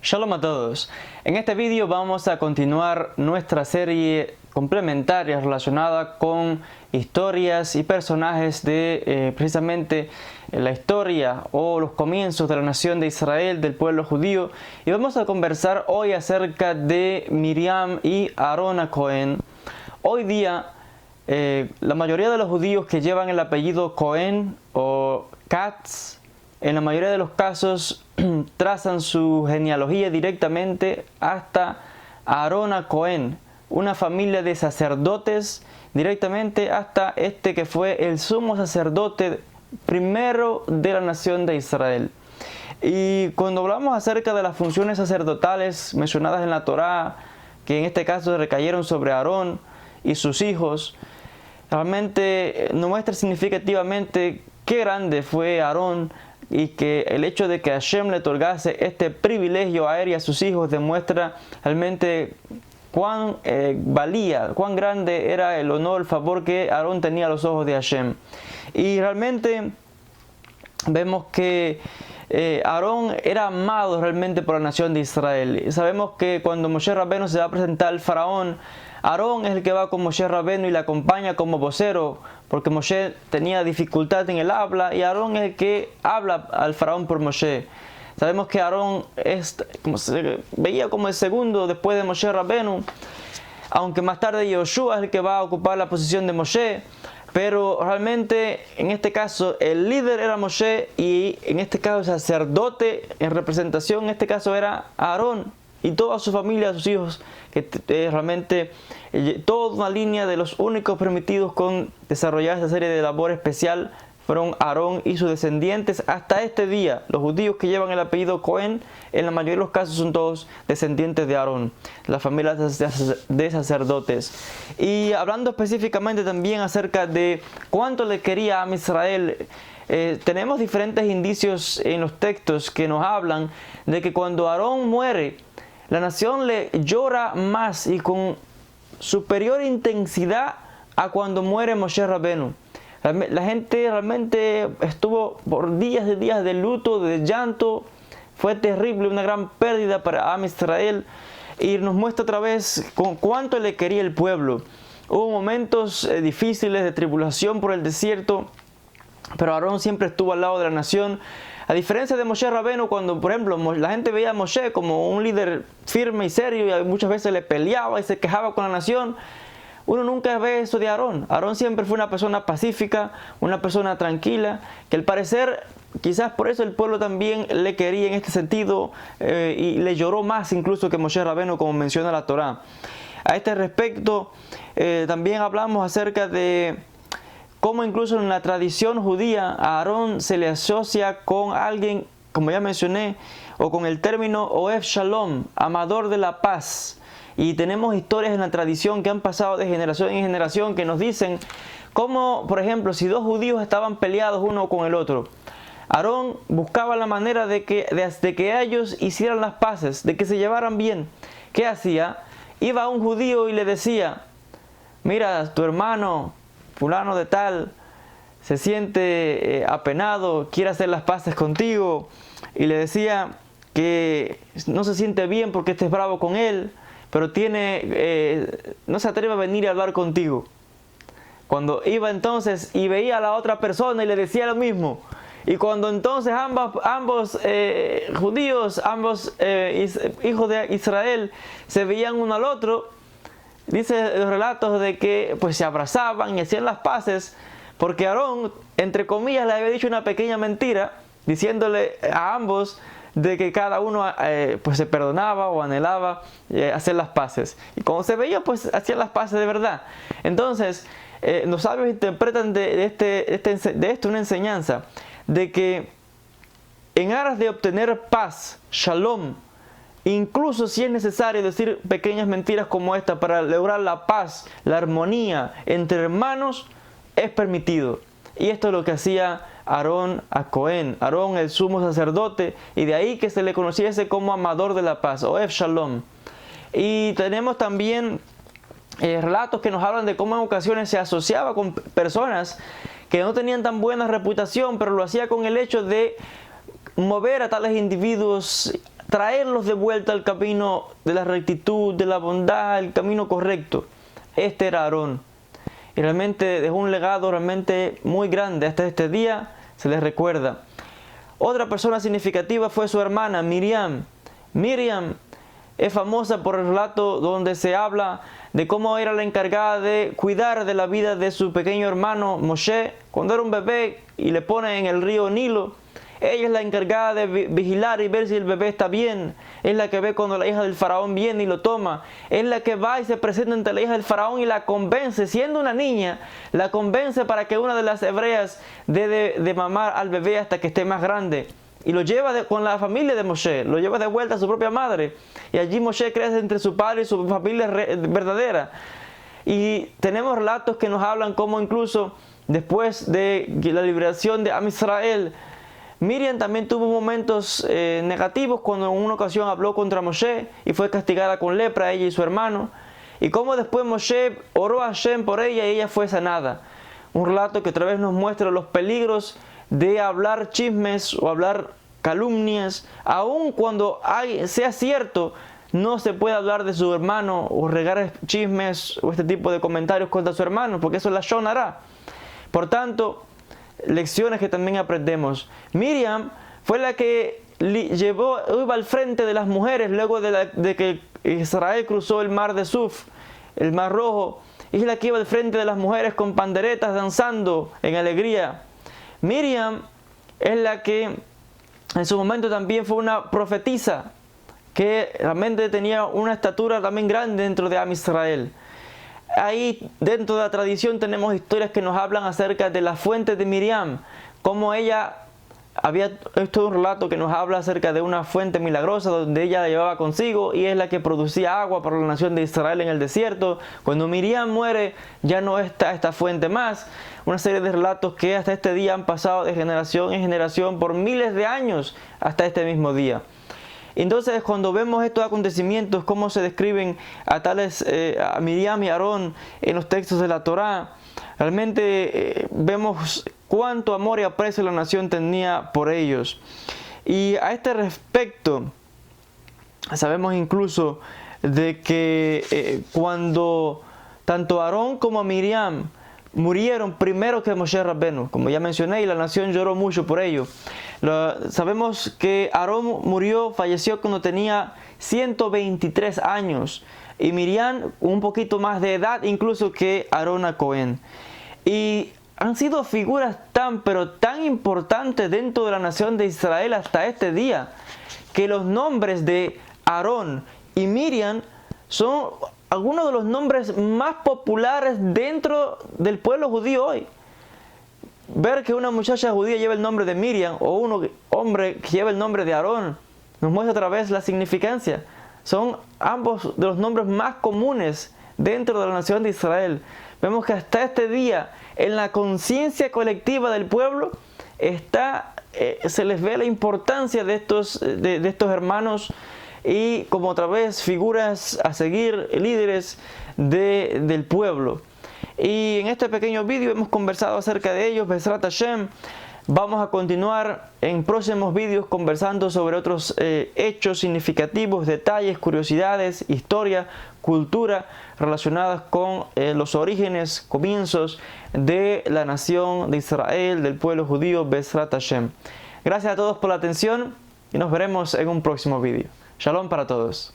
Shalom a todos. En este vídeo vamos a continuar nuestra serie complementaria relacionada con historias y personajes de precisamente la historia o los comienzos de la nación de Israel, del pueblo judío. Y vamos a conversar hoy acerca de Miriam y Aarón a Cohen. Hoy día la mayoría de los judíos que llevan el apellido Cohen o Katz, en la mayoría de los casos trazan su genealogía directamente hasta Aarón a Cohen, una familia de sacerdotes, directamente hasta este que fue el sumo sacerdote primero de la nación de Israel. Y cuando hablamos acerca de las funciones sacerdotales mencionadas en la Torá, que en este caso recayeron sobre Aarón y sus hijos, realmente nos muestra significativamente qué grande fue Aarón, y que el hecho de que Hashem le otorgase este privilegio a él y a sus hijos demuestra realmente cuán cuán grande era el honor, el favor que Aarón tenía a los ojos de Hashem. Y realmente vemos que Aarón era amado realmente por la nación de Israel. Y sabemos que cuando Moshe Rabbeinu se va a presentar al faraón, Aarón es el que va con Moshe Rabbeinu y le acompaña como vocero, porque Moshe tenía dificultad en el habla y Aarón es el que habla al faraón por Moshe. Sabemos que Aarón se veía como el segundo después de Moshe Rabbeinu, aunque más tarde Yoshua es el que va a ocupar la posición de Moshe, pero realmente en este caso el líder era Moshe y en este caso el sacerdote en representación en este caso era Aarón y toda su familia, sus hijos, que realmente toda una línea de los únicos permitidos con desarrollar esta serie de labor especial fueron Aarón y sus descendientes hasta este día. Los judíos que llevan el apellido Cohen, en la mayoría de los casos son todos descendientes de Aarón, la familia de sacerdotes. Y hablando específicamente también acerca de cuánto le quería a Israel, tenemos diferentes indicios en los textos que nos hablan de que cuando Aarón muere, la nación le llora más y con superior intensidad a cuando muere Moshe Rabbeinu. La gente realmente estuvo por días y días de luto, de llanto. Fue terrible, una gran pérdida para Am Israel. Y nos muestra otra vez con cuánto le quería el pueblo. Hubo momentos difíciles de tribulación por el desierto, pero Aarón siempre estuvo al lado de la nación. A diferencia de Moshe Rabbeinu, cuando por ejemplo la gente veía a Moshe como un líder firme y serio y muchas veces le peleaba y se quejaba con la nación, uno nunca ve eso de Aarón. Aarón siempre fue una persona pacífica, una persona tranquila, que al parecer quizás por eso el pueblo también le quería en este sentido y le lloró más incluso que Moshe Rabbeinu, como menciona la Torá. A este respecto también hablamos acerca de cómo incluso en la tradición judía a Aarón se le asocia con alguien, como ya mencioné, o con el término Ohev Shalom, amador de la paz. Y tenemos historias en la tradición que han pasado de generación en generación que nos dicen cómo, por ejemplo, si dos judíos estaban peleados uno con el otro, Aarón buscaba la manera de que ellos hicieran las paces, de que se llevaran bien. ¿Qué hacía? Iba a un judío y le decía: mira, tu hermano fulano de tal se siente apenado, quiere hacer las paces contigo, y le decía que no se siente bien porque estés bravo con él, pero no se atreve a venir y hablar contigo. Cuando iba entonces y veía a la otra persona y le decía lo mismo, y cuando entonces ambos judíos, ambos hijos de Israel se veían uno al otro, dice los relatos de que pues se abrazaban y hacían las paces, porque Aarón, entre comillas, le había dicho una pequeña mentira, diciéndole a ambos de que cada uno pues se perdonaba o anhelaba hacer las paces. Y cuando se veía, pues hacían las paces de verdad. Entonces, los sabios interpretan de esto una enseñanza, de que en aras de obtener paz, shalom, incluso si es necesario decir pequeñas mentiras como esta para lograr la paz, la armonía entre hermanos, es permitido. Y esto es lo que hacía Aarón a Cohen, Aarón el sumo sacerdote, y de ahí que se le conociese como amador de la paz, Ohev Shalom. Y tenemos también relatos que nos hablan de cómo en ocasiones se asociaba con personas que no tenían tan buena reputación, pero lo hacía con el hecho de mover a tales individuos traerlos de vuelta al camino de la rectitud, de la bondad, el camino correcto. Este era Aarón. Y realmente dejó un legado realmente muy grande. Hasta este día se les recuerda. Otra persona significativa fue su hermana Miriam. Miriam es famosa por el relato donde se habla de cómo era la encargada de cuidar de la vida de su pequeño hermano Moshe cuando era un bebé y le pone en el río Nilo. Ella es la encargada de vigilar y ver si el bebé está bien. Es la que ve cuando la hija del faraón viene y lo toma. Es la que va y se presenta ante la hija del faraón y la convence, siendo una niña, la convence para que una de las hebreas dé de mamar al bebé hasta que esté más grande. Y lo lleva con la familia de Moshe, lo lleva de vuelta a su propia madre. Y allí Moshe crece entre su padre y su familia verdadera. Y tenemos relatos que nos hablan cómo incluso después de la liberación de Am Israel, Miriam también tuvo momentos negativos cuando en una ocasión habló contra Moshe y fue castigada con lepra, ella y su hermano. Y cómo después Moshe oró a Hashem por ella y ella fue sanada. Un relato que otra vez nos muestra los peligros de hablar chismes o hablar calumnias. Aun cuando sea cierto, no se puede hablar de su hermano o regar chismes o este tipo de comentarios contra su hermano, porque eso es la Lashon Hara. Por tanto, lecciones que también aprendemos. Miriam fue la que iba al frente de las mujeres luego de que Israel cruzó el mar de Suf, el mar rojo. Es la que iba al frente de las mujeres con panderetas danzando en alegría. Miriam es la que en su momento también fue una profetisa que realmente tenía una estatura también grande dentro de Am Israel. Ahí dentro de la tradición tenemos historias que nos hablan acerca de la fuente de Miriam, cómo ella esto es un relato que nos habla acerca de una fuente milagrosa donde ella la llevaba consigo y es la que producía agua para la nación de Israel en el desierto. Cuando Miriam muere ya no está esta fuente más. Una serie de relatos que hasta este día han pasado de generación en generación por miles de años hasta este mismo día. Entonces, cuando vemos estos acontecimientos, cómo se describen a Miriam y Aarón en los textos de la Torá, realmente vemos cuánto amor y aprecio la nación tenía por ellos. Y a este respecto, sabemos incluso de que cuando tanto Aarón como Miriam murieron primero que Moshe Rabbenu, como ya mencioné, y la nación lloró mucho por ello. Sabemos que Aarón falleció cuando tenía 123 años y Miriam un poquito más de edad incluso que Aarón a Cohen. Y han sido figuras pero tan importantes dentro de la nación de Israel hasta este día, que los nombres de Aarón y Miriam son algunos de los nombres más populares dentro del pueblo judío hoy. Ver que una muchacha judía lleva el nombre de Miriam o un hombre que lleva el nombre de Aarón nos muestra otra vez la significancia. Son ambos de los nombres más comunes dentro de la nación de Israel. Vemos que hasta este día en la conciencia colectiva del pueblo se les ve la importancia de estos hermanos y como otra vez figuras a seguir, líderes del pueblo. Y en este pequeño vídeo hemos conversado acerca de ellos, Bezrat Hashem. Vamos a continuar en próximos vídeos conversando sobre otros hechos significativos, detalles, curiosidades, historia, cultura relacionadas con los orígenes, comienzos de la nación de Israel, del pueblo judío, Bezrat Hashem. Gracias a todos por la atención y nos veremos en un próximo vídeo. Shalom para todos.